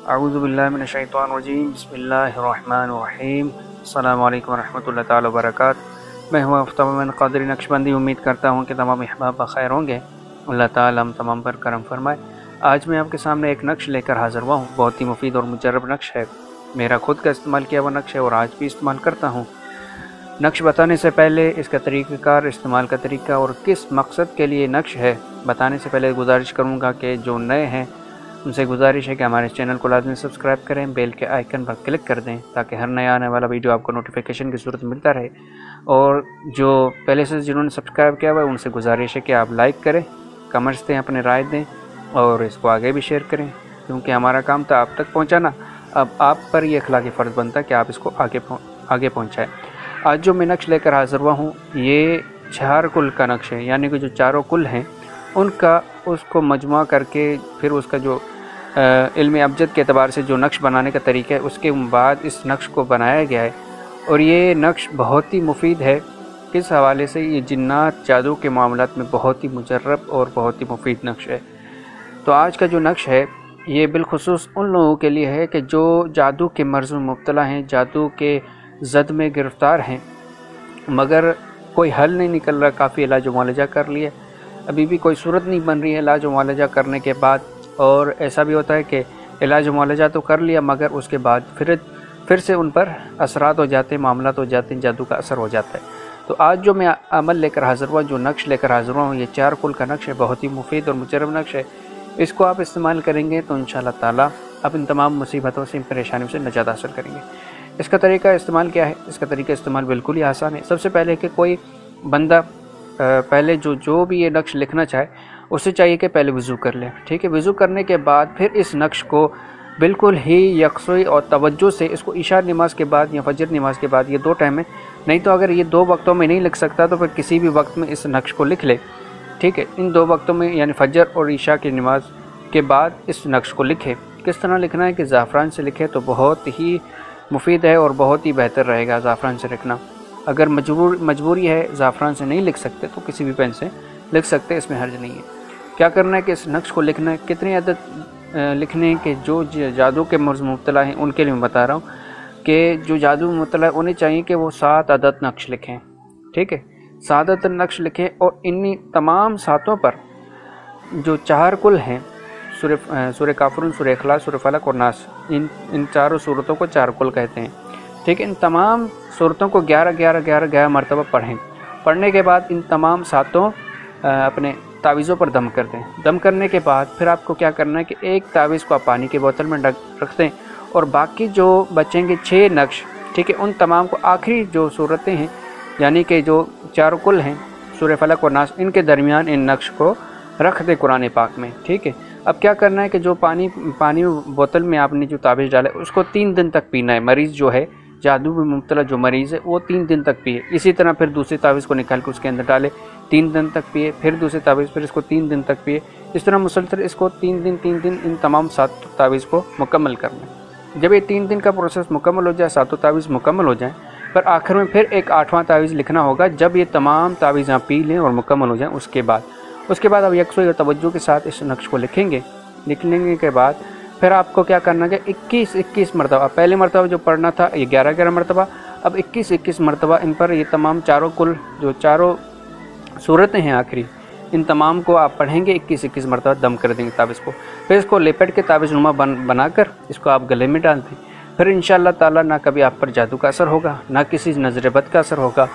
اعوذ باللہ من الشیطان الرجیم، بسم اللہ الرحمن الرحیم۔ السلام علیکم ورحمۃ اللہ تعالی وبرکاتہ۔ میں ہوں آفتاب من قدری نقشبندی۔ امید کرتا ہوں کہ تمام احباب بخیر ہوں گے۔ اللہ تعالی ہم تمام پر کرم فرمائے۔ آج میں آپ کے سامنے ایک نقش لے کر حاضر ہوا ہوں۔ بہت ہی مفید اور مجرب نقش ہے۔ میرا خود کا استعمال کیا ہوا نقش ہے اور آج بھی استعمال کرتا ہوں۔ نقش بتانے سے پہلے اس کا طریقہ کار، استعمال کا طریقہ اور کس مقصد کے لیے نقش ہے بتانے سے پہلے گزارش کروں گا کہ جو نئے ہیں ان سے گزارش ہے کہ ہمارے چینل کو لازمی سبسکرائب کریں، بیل کے آئیکن پر کلک کر دیں تاکہ ہر نیا آنے والا ویڈیو آپ کو نوٹیفیکیشن کی صورت ملتا رہے۔ اور جو پہلے سے جنہوں نے سبسکرائب کیا ہوا ہے ان سے گزارش ہے کہ آپ لائک کریں، کمنٹس دیں، اپنے رائے دیں اور اس کو آگے بھی شیئر کریں، کیونکہ ہمارا کام تھا آپ تک پہنچانا۔ اب آپ پر یہ اخلاقی فرض بنتا ہے کہ آپ اس کو آگے پہنچائیں۔ آج جو میں نقش لے کر حاضر ہوا ہوں یہ 4 کل کا نقش ہے، یعنی کہ جو چاروں کل ہیں ان کا اس کو مجموعہ کر کے پھر اس کا جو علم ابجد کے اعتبار سے جو نقش بنانے کا طریقہ ہے اس کے بعد اس نقش کو بنایا گیا ہے۔ اور یہ نقش بہت ہی مفید ہے۔ کس حوالے سے؟ یہ جنات جادو کے معاملات میں بہت ہی مجرب اور بہت ہی مفید نقش ہے۔ تو آج کا جو نقش ہے یہ بالخصوص ان لوگوں کے لیے ہے کہ جو جادو کے مرض میں مبتلا ہیں، جادو کے زد میں گرفتار ہیں، مگر کوئی حل نہیں نکل رہا۔ کافی علاج و معالجہ کر لیا، ابھی بھی کوئی صورت نہیں بن رہی ہے علاج و معالجہ کرنے کے بعد۔ اور ایسا بھی ہوتا ہے کہ علاج و معالجہ تو کر لیا مگر اس کے بعد پھر سے ان پر اثرات ہو جاتے ہیں، معاملات ہو جاتے ہیں، جادو کا اثر ہو جاتا ہے۔ تو آج جو میں عمل لے کر حاضر ہوا، جو نقش لے کر حاضر ہوا ہوں، یہ 4 کل کا نقش ہے، بہت ہی مفید اور مجرب نقش ہے۔ اس کو آپ استعمال کریں گے تو انشاءاللہ تعالیٰ آپ ان تمام مصیبتوں سے، ان پریشانیوں سے نجات حاصل کریں گے۔ اس کا طریقہ استعمال کیا ہے؟ اس کا طریقہ استعمال بالکل ہی آسان ہے۔ سب سے پہلے کہ کوئی بندہ پہلے جو بھی یہ نقش لکھنا چاہے اسے چاہیے کہ پہلے وضو کر لے، ٹھیک ہے؟ وضو کرنے کے بعد پھر اس نقش کو بالکل ہی یکسوئی اور توجہ سے اس کو عشاء نماز کے بعد یا فجر نماز کے بعد، یہ 2 ٹائم میں، نہیں تو اگر یہ 2 وقتوں میں نہیں لکھ سکتا تو پھر کسی بھی وقت میں اس نقش کو لکھ لے، ٹھیک ہے؟ ان 2 وقتوں میں یعنی فجر اور عشاء کی نماز کے بعد اس نقش کو لکھے۔ کس طرح لکھنا ہے کہ زعفران سے لکھے تو بہت ہی مفید ہے اور بہت ہی بہتر رہے گا زعفران سے لکھنا۔ اگر مجبوری ہے زعفران سے نہیں لکھ سکتے تو کسی بھی پین سے لکھ سکتے، اس میں حرج نہیں ہے۔ کیا کرنا ہے کہ اس نقش کو لکھنا ہے۔ کتنی عدد لکھنے ہیں کہ جو جادو کے مرض مبتلا ہیں ان کے لیے میں بتا رہا ہوں کہ جو جادو میں مبتلا ہے انہیں چاہیے کہ وہ 7 عدد نقش لکھیں، ٹھیک ہے؟ 7 عدد نقش لکھیں اور انہی تمام 7 پر جو 4 کل ہیں، سورہ کافرون، سورہ اخلاص، سورہ فلق اور ناس، ان چاروں صورتوں کو 4 کل کہتے ہیں، ٹھیک ہے؟ ان تمام صورتوں کو 11 مرتبہ پڑھیں۔ پڑھنے کے بعد ان تمام 7 اپنے تعویذوں پر دم کر دیں۔ دم کرنے کے بعد پھر آپ کو کیا کرنا ہے کہ ایک تعویذ کو آپ پانی کی بوتل میں رکھ دیں اور باقی جو بچیں گے 6 نقش، ٹھیک ہے، ان تمام کو آخری جو صورتیں ہیں یعنی کہ جو 4 کل ہیں، سورہ فلق اور ناس، ان کے درمیان ان نقش کو رکھ دیں قرآن پاک میں، ٹھیک ہے؟ اب کیا کرنا ہے کہ جو پانی بوتل میں آپ نے جو تعویذ ڈالا ہے اس کو 3 دن تک پینا ہے۔ مریض جو ہے، جادو میں مبتلا جو مریض ہے وہ 3 دن تک پیے۔ اسی طرح پھر دوسری تعویذ کو نکال کے اس کے اندر ڈالے، 3 دن تک پیے، پھر دوسری تعویذ، پھر اس کو 3 دن تک پیے۔ اس طرح مسلسل اس کو 3 دن ان تمام 7 تعویذ کو مکمل کرنا ہے۔ جب یہ 3 دن کا پروسیس مکمل ہو جائے، 7 تعویذ مکمل ہو جائیں، پھر آخر میں پھر ایک 8واں تعویذ لکھنا ہوگا۔ جب یہ تمام تعویذ آپ پی لیں اور مکمل ہو جائیں اس کے بعد آپ یکسوئی اور توجہ کے ساتھ اس نقش کو لکھیں گے۔ لکھنے کے بعد پھر آپ کو کیا کرنا ہے کہ 21 مرتبہ، پہلے مرتبہ جو پڑھنا تھا یہ 11 مرتبہ، اب 21 مرتبہ ان پر یہ تمام 4 کل جو 4 صورتیں ہیں آخری، ان تمام کو آپ پڑھیں گے 21 مرتبہ، دم کر دیں گے تعویذ کو۔ پھر اس کو لپٹ کے تعویذ نما بنا کر اس کو آپ گلے میں ڈال دیں۔ پھر انشاءاللہ تعالیٰ نہ کبھی آپ پر جادو کا اثر ہوگا، نہ کسی نظر بد کا اثر ہوگا،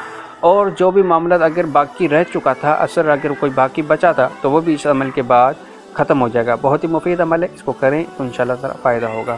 اور جو بھی معاملات اگر باقی رہ چکا تھا، اثر اگر کوئی باقی بچا تھا تو وہ بھی اس عمل کے بعد ختم ہو جائے گا۔ بہت ہی مفید عمل ہے، اس کو کریں تو انشاءاللہ تعالیٰ فائدہ ہوگا۔